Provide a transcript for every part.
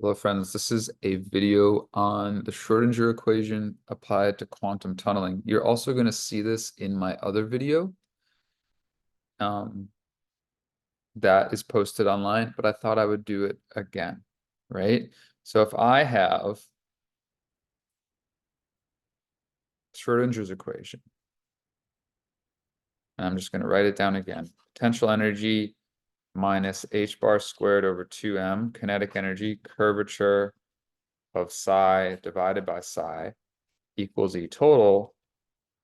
Hello, friends. This is a video on the Schrodinger equation applied to quantum tunneling. You're also going to see this in my other video um, that is posted online, but I thought I would do it again, right? So if I have Schrodinger's equation, and I'm just going to write it down again, potential energy minus h bar squared over 2m, kinetic energy, curvature of psi divided by psi equals E total.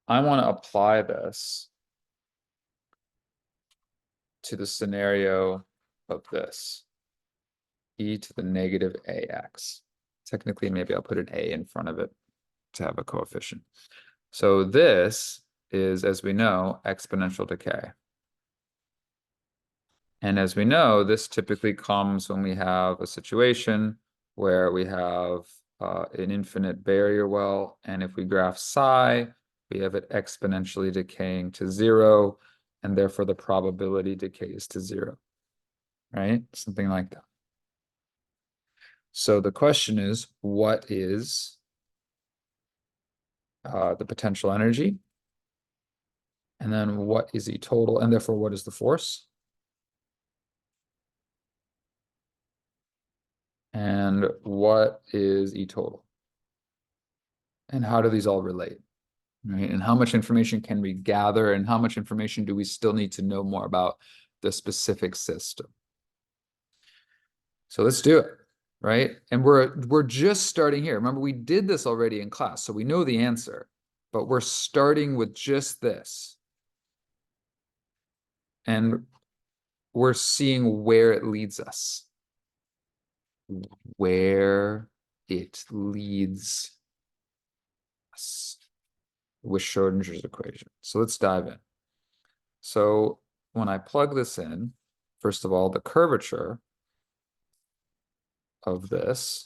I want to apply this to the scenario of this, e to the negative ax. Technically, maybe I'll put an a in front of it to have a coefficient. So this is, as we know, exponential decay. And as we know, this typically comes when we have a situation where we have an infinite barrier well, and if we graph psi, we have it exponentially decaying to 0, and therefore the probability decays to 0, right? Something like that. So the question is, what is the potential energy? And then what is E total? And therefore, what is the force? And what is E total? And how do these all relate? Right? And how much information can we gather? And how much information do we still need to know more about the specific system? So let's do it, right? And we're just starting here. Remember, we did this already in class, so we know the answer, but we're starting with just this. And we're seeing where it leads us. Where it leads us with Schrodinger's equation. So let's dive in. So when I plug this in, first of all, the curvature of this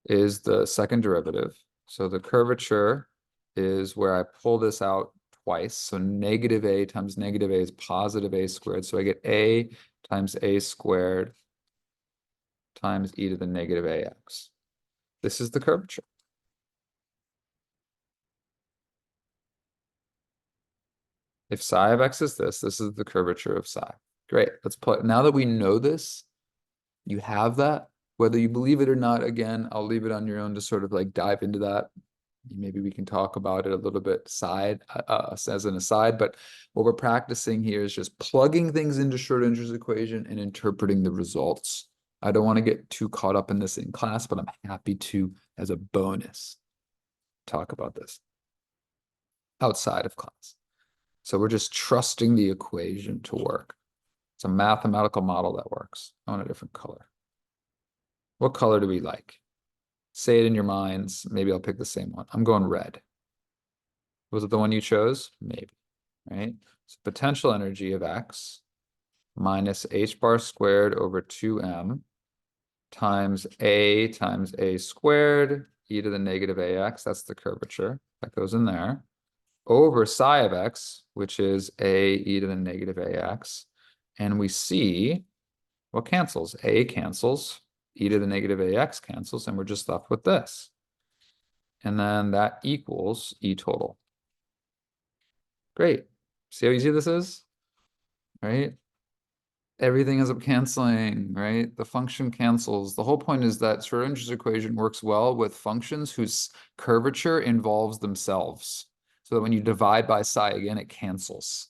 is the second derivative. So the curvature is where I pull this out twice. So negative a times negative a is positive a squared. So I get a times a squared times e to the negative ax. This is the curvature. If psi of x is this is the curvature of psi. Great. Let's put, now that we know this, you have that, whether you believe it or not, again, I'll leave it on your own to sort of like dive into that. Maybe we can talk about it a little bit as an aside, but what we're practicing here is just plugging things into Schrodinger's equation and interpreting the results. I don't want to get too caught up in this in class, but I'm happy to, as a bonus, talk about this outside of class. So we're just trusting the equation to work. It's a mathematical model that works. I want a different color. What color do we like? Say it in your minds. Maybe I'll pick the same one. I'm going red. Was it the one you chose? Maybe, right? So potential energy of x minus h bar squared over 2m times a squared e to the negative ax. That's the curvature. That goes in there. Over psi of x, which is a e to the negative ax. And we see what cancels. A cancels. E to the negative ax cancels, and we're just left with this. And then that equals E total. Great. See how easy this is? Right? Everything ends up canceling, right? The function cancels. The whole point is that Schrodinger's equation works well with functions whose curvature involves themselves. So that when you divide by psi again, it cancels.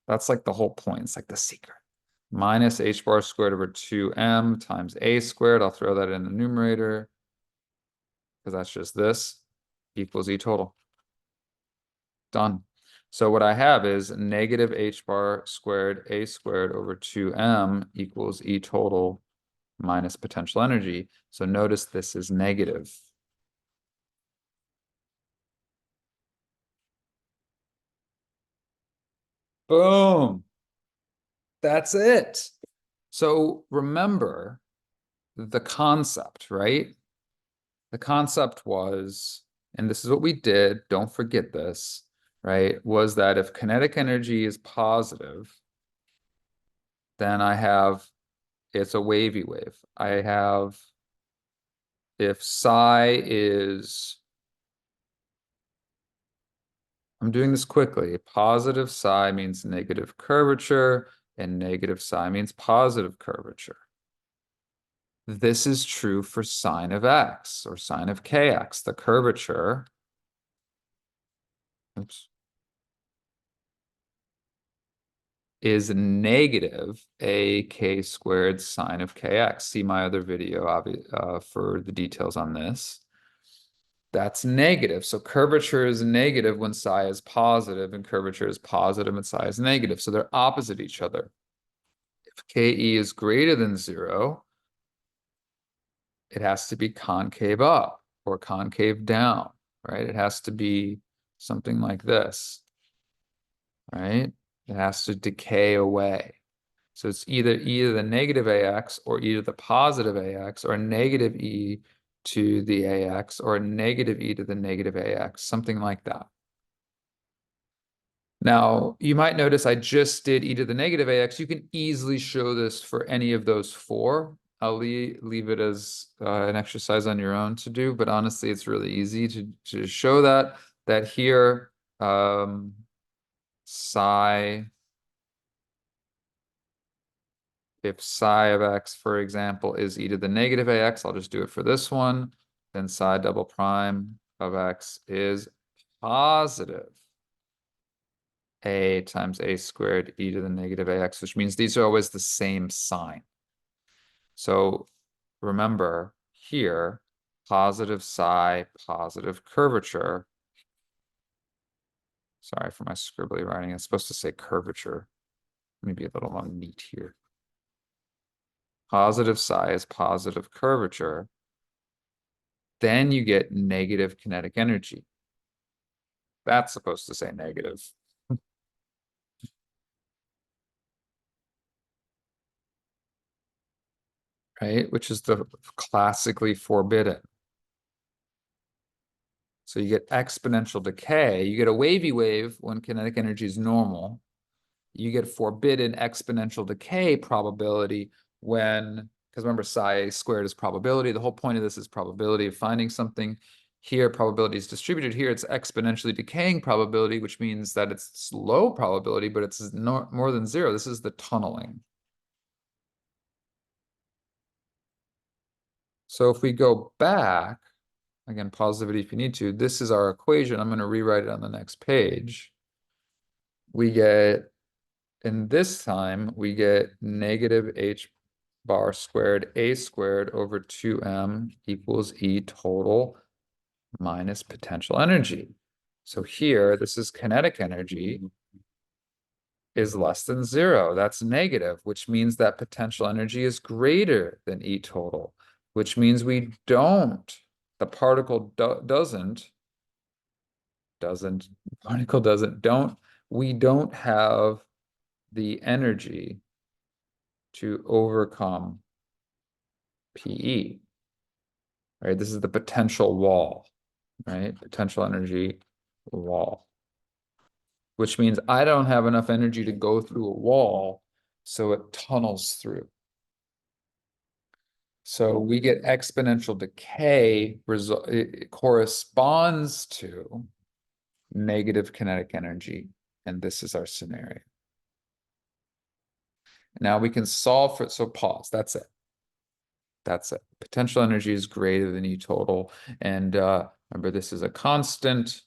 That's like the whole point. It's like the secret. Minus h bar squared over 2m times a squared. I'll throw that in the numerator because that's just this equals E total. Done. So what I have is negative h bar squared a squared over 2m equals E total minus potential energy. So notice this is negative. Boom. That's it. So remember the concept, right? The concept was, and this is what we did, don't forget this, right? Was that if kinetic energy is positive, Then I have, it's a wavy wave. I have, if psi is, I'm doing this quickly. Positive psi means negative curvature, and negative psi means positive curvature. This is true for sine of x or sine of kx. The curvature, oops, is negative a k squared sine of kx. See my other video for the details on this. That's negative. So curvature is negative when psi is positive, and curvature is positive when psi is negative. So they're opposite each other. If ke is greater than 0, it has to be concave up or concave down, right? It has to be something like this, right? It has to decay away. So it's either the negative ax or either the positive ax or negative e to the ax or negative e to the negative ax, something like that. Now, you might notice I just did e to the negative ax. You can easily show this for any of those four. I'll leave it as an exercise on your own to do, but honestly, it's really easy to show that here, psi, if psi of x, for example, is e to the negative ax, I'll just do it for this one, then psi double prime of x is positive a times a squared e to the negative ax, which means these are always the same sign. So remember here, positive psi, positive curvature. Sorry for my scribbly writing. It's supposed to say curvature. Maybe a little more neat here. Positive psi is positive curvature. Then you get negative kinetic energy. That's supposed to say negative. Right? Which is the classically forbidden. So you get exponential decay. You get a wavy wave when kinetic energy is normal. You get forbidden exponential decay probability when, because remember, psi squared is probability. The whole point of this is probability of finding something. Here, probability is distributed. Here, it's exponentially decaying probability, which means that it's low probability, but it's more than 0. This is the tunneling. So if we go back, again, positivity if you need to, this is our equation. I'm going to rewrite it on the next page. We get, in this time, we get negative h bar squared a squared over 2m equals E total minus potential energy. So here, this is kinetic energy is less than 0. That's negative, which means that potential energy is greater than E total, which means we don't, the particle we don't have the energy to overcome PE. Right? This is the potential wall, right? Potential energy wall, which means I don't have enough energy to go through a wall, so it tunnels through. So we get exponential decay it corresponds to negative kinetic energy, and this is our scenario. Now we can solve for it. So pause. That's it. That's it. Potential energy is greater than E total. And remember, this is a constant.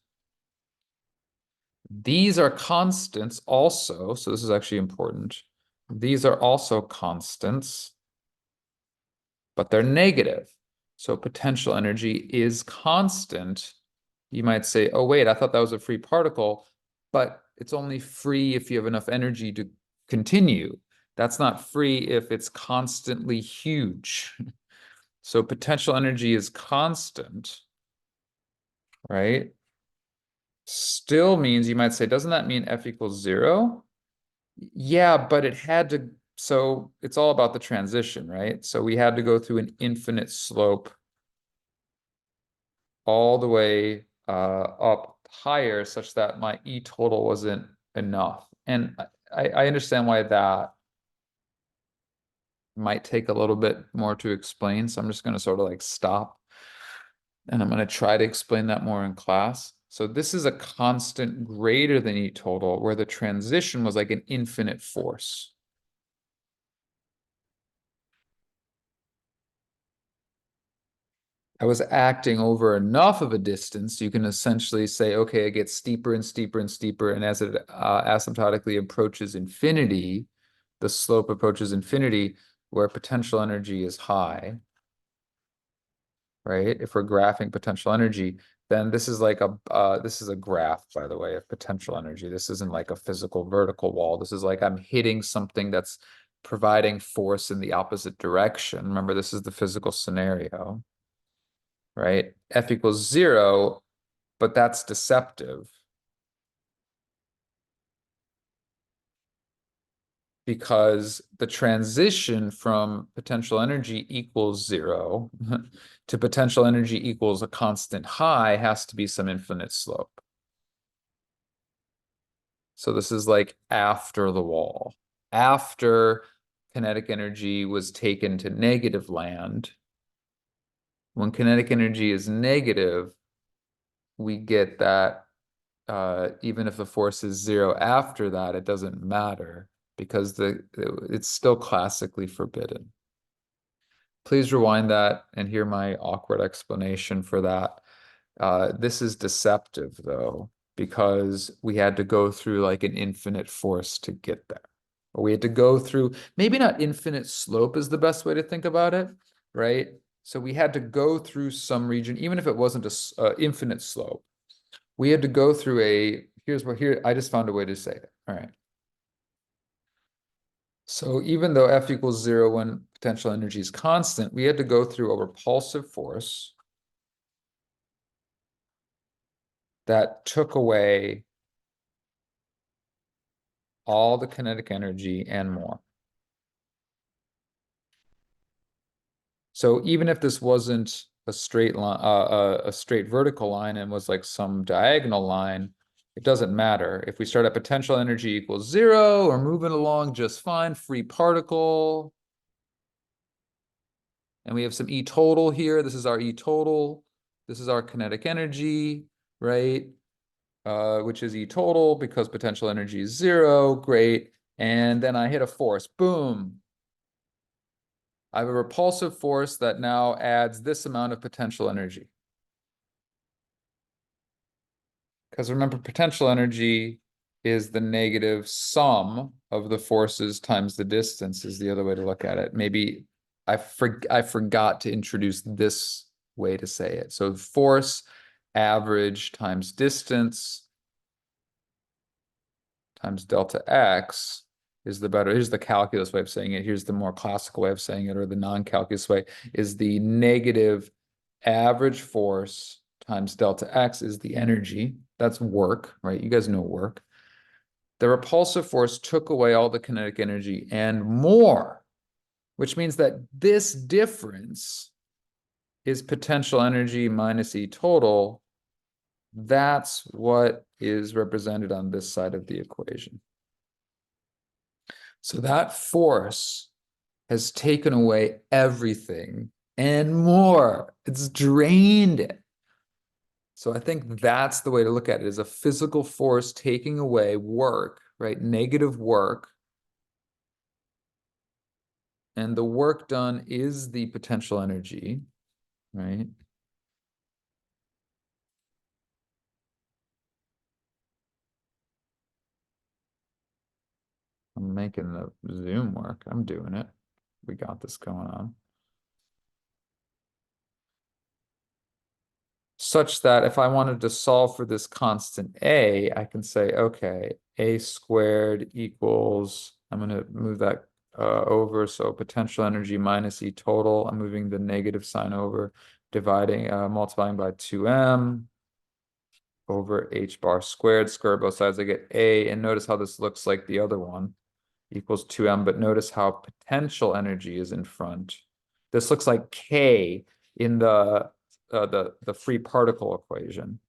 These are constants also. So this is actually important. These are also constants, but they're negative. So potential energy is constant. You might say, oh, wait, I thought that was a free particle, but it's only free if you have enough energy to continue. That's not free if it's constantly huge. So potential energy is constant, right? Still means you might say, doesn't that mean F equals 0? Yeah, but it had to, so it's all about the transition, right? So we had to go through an infinite slope all the way up higher such that my E total wasn't enough. And I understand why that might take a little bit more to explain. So I'm just going to sort of like stop and I'm going to try to explain that more in class. So this is a constant greater than E total where the transition was like an infinite force. I was acting over enough of a distance, you can essentially say, okay, it gets steeper and steeper and steeper. And as it asymptotically approaches infinity, the slope approaches infinity where potential energy is high, right? If we're graphing potential energy, then this is like this is a graph, by the way, of potential energy. This isn't like a physical vertical wall. This is like I'm hitting something that's providing force in the opposite direction. Remember, this is the physical scenario, right? F equals 0, but that's deceptive because the transition from potential energy equals 0 to potential energy equals a constant high has to be some infinite slope. So this is like after the wall, after kinetic energy was taken to negative land. When kinetic energy is negative, we get that even if the force is 0 after that, it doesn't matter because it's still classically forbidden. Please rewind that and hear my awkward explanation for that. This is deceptive, though, because we had to go through like an infinite force to get there. Or we had to go through, maybe not infinite slope is the best way to think about it, right? So we had to go through some region, even if it wasn't a infinite slope. We had to go through here, I just found a way to say it. All right. So even though F equals 0 when potential energy is constant, we had to go through a repulsive force that took away all the kinetic energy and more. So even if this wasn't a straight line, a straight vertical line and was like some diagonal line, it doesn't matter. If we start at potential energy equals 0, we're moving along just fine, free particle. And we have some E total here. This is our E total. This is our kinetic energy, right? Which is E total because potential energy is 0. Great. And then I hit a force. Boom. I have a repulsive force that now adds this amount of potential energy. Because remember, potential energy is the negative sum of the forces times the distance is the other way to look at it. Maybe I forgot to introduce this way to say it. So force average times distance times delta x is the better. Here's the calculus way of saying it. Here's the more classical way of saying it, or the non-calculus way, is the negative average force times delta x is the energy. That's work, right? You guys know work. The repulsive force took away all the kinetic energy and more, which means that this difference is potential energy minus E total. That's what is represented on this side of the equation. So that force has taken away everything and more. It's drained it. So I think that's the way to look at it, is a physical force taking away work, right? Negative work. And the work done is the potential energy, right? I'm making the Zoom work. I'm doing it. We got this going on. Such that if I wanted to solve for this constant a, I can say, okay, a squared equals, I'm going to move that over. So potential energy minus E total. I'm moving the negative sign over, dividing, multiplying by 2m over h bar squared. Square both sides, I get a. And notice how this looks like the other one, equals 2m. But notice how potential energy is in front. This looks like k in the free particle equation.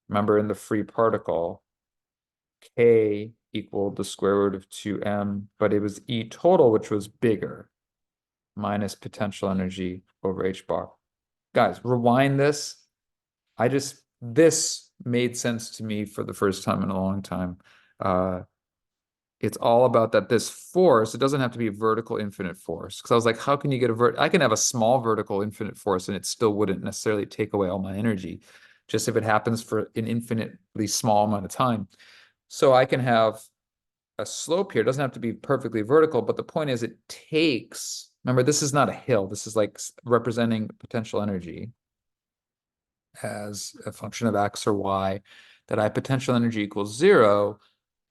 Remember, in the free particle, k equaled the square root of 2m, but it was E total, which was bigger. minus potential energy over h bar. Guys, rewind this. This made sense to me for the first time in a long time. It's all about that this force, it doesn't have to be a vertical infinite force. Because I was like, how can you get I can have a small vertical infinite force and it still wouldn't necessarily take away all my energy, just if it happens for an infinitely small amount of time. So I can have a slope here. It doesn't have to be perfectly vertical, but the point is it takes, remember, this is not a hill. This is like representing potential energy as a function of x or y, that I have potential energy equals 0,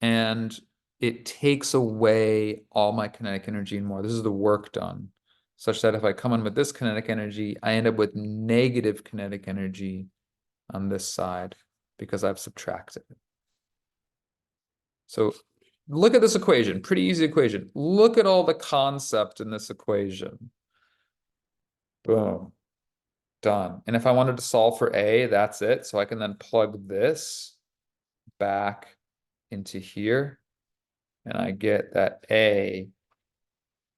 and it takes away all my kinetic energy and more. This is the work done, such that if I come in with this kinetic energy, I end up with negative kinetic energy on this side because I've subtracted it. So look at this equation, pretty easy equation. Look at all the concept in this equation. Boom. Done. And if I wanted to solve for A, that's it. So I can then plug this back into here, and I get that A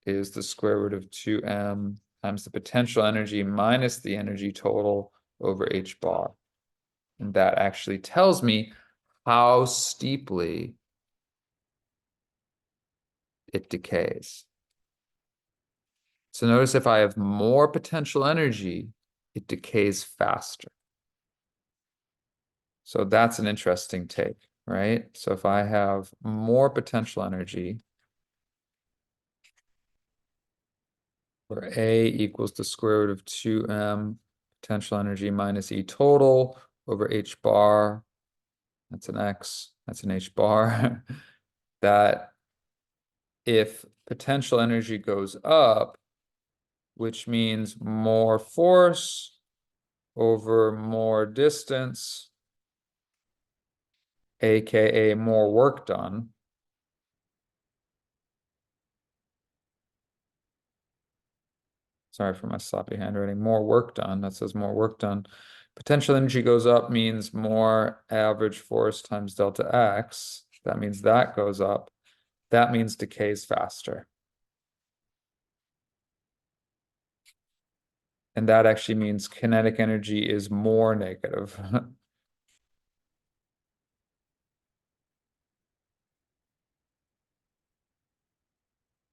is the square root of 2m times the potential energy minus the energy total over h bar. And that actually tells me how steeply it decays. So notice if I have more potential energy, it decays faster. So that's an interesting take, right? So if I have more potential energy, where A equals the square root of 2m potential energy minus E total over h bar, that's an x, that's an h bar, that if potential energy goes up, which means more force over more distance, aka more work done. Sorry for my sloppy handwriting. More work done. That says more work done. Potential energy goes up means more average force times delta x. That means that goes up. That means decays faster. And that actually means kinetic energy is more negative.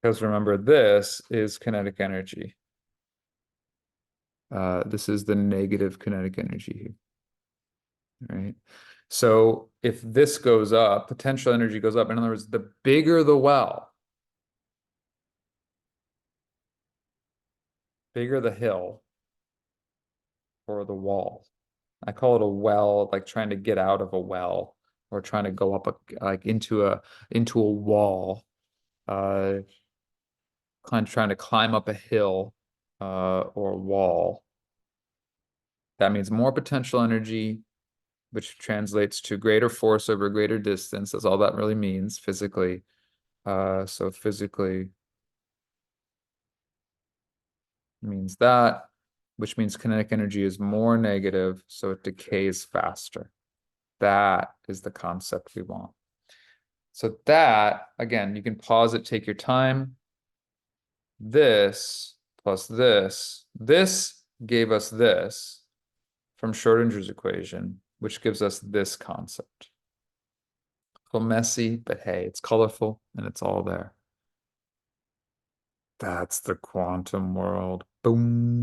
Because remember, this is kinetic energy. This is the negative kinetic energy here, right? So if this goes up, potential energy goes up. In other words, the bigger the well, bigger the hill or the wall. I call it a well, like trying to get out of a well or trying to go up like into a wall. Kind of trying to climb up a hill or wall. That means more potential energy, which translates to greater force over greater distance. That's all that really means physically. So physically means that, which means kinetic energy is more negative, so it decays faster. That is the concept we want. So that, again, you can pause it, take your time. This plus this gave us this from Schrodinger's equation, which gives us this concept. A little messy, but hey, it's colorful and it's all there. That's the quantum world. Boom.